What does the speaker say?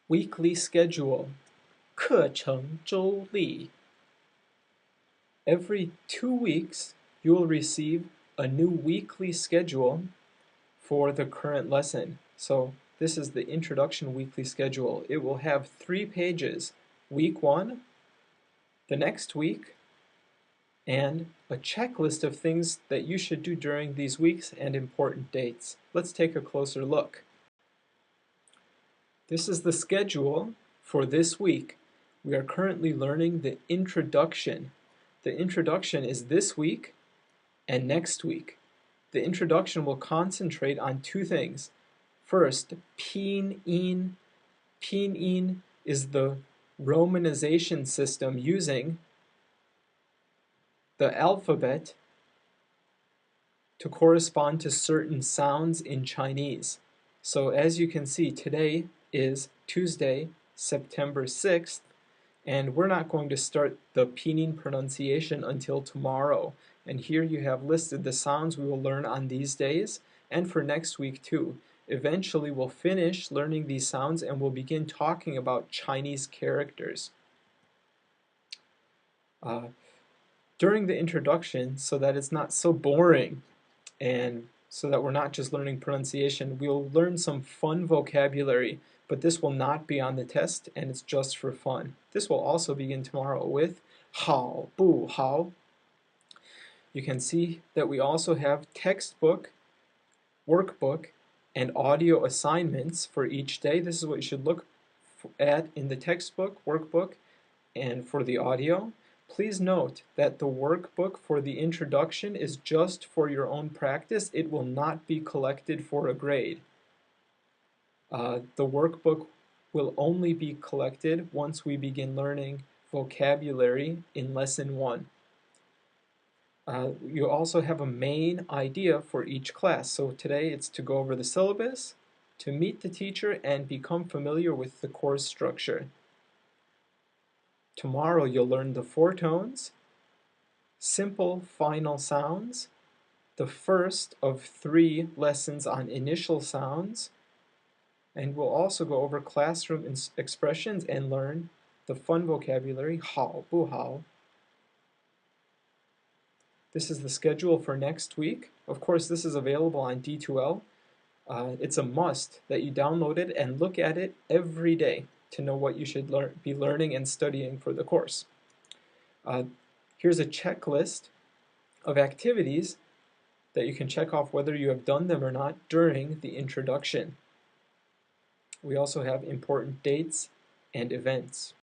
Weekly schedule, 课程周历. Every 2 weeks, you will receive a new weekly schedule for the current lesson. So this is the introduction weekly schedule. It will have 3 pages, week 1, the next week, and a checklist of things that you should do during these weeks and important dates. Let's take a closer look. This is the schedule for this week. We are currently learning the introduction. The introduction is this week and next week. The introduction will concentrate on 2 things. First, pinyin. Pinyin is the romanization system using the alphabet to correspond to certain sounds in Chinese. So as you can see, today is Tuesday, September 6th, and we're not going to start the pinyin pronunciation until tomorrow. And here you have listed the sounds we will learn on these days and for next week too. Eventually we'll finish learning these sounds and we'll begin talking about Chinese characters. During the introduction, so that it's not so boring and so that we're not just learning pronunciation, we'll learn some fun vocabulary, but this will not be on the test and it's just for fun. This will also begin tomorrow with 好不好. You can see that we also have textbook, workbook, and audio assignments for each day. This is what you should look at in the textbook, workbook, and for the audio. Please note that the workbook for the introduction is just for your own practice. It will not be collected for a grade. The workbook will only be collected once we begin learning vocabulary in lesson 1. You also have a main idea for each class. So today it's to go over the syllabus, to meet the teacher, and become familiar with the course structure. Tomorrow you'll learn the 4 tones, simple final sounds, the first of 3 lessons on initial sounds, and we'll also go over classroom expressions and learn the fun vocabulary, 好不好. This is the schedule for next week. Of course, this is available on D2L. It's a must that you download it and look at it every day to know what you should be learning and studying for the course. Here's a checklist of activities that you can check off whether you have done them or not during the introduction. We also have important dates and events.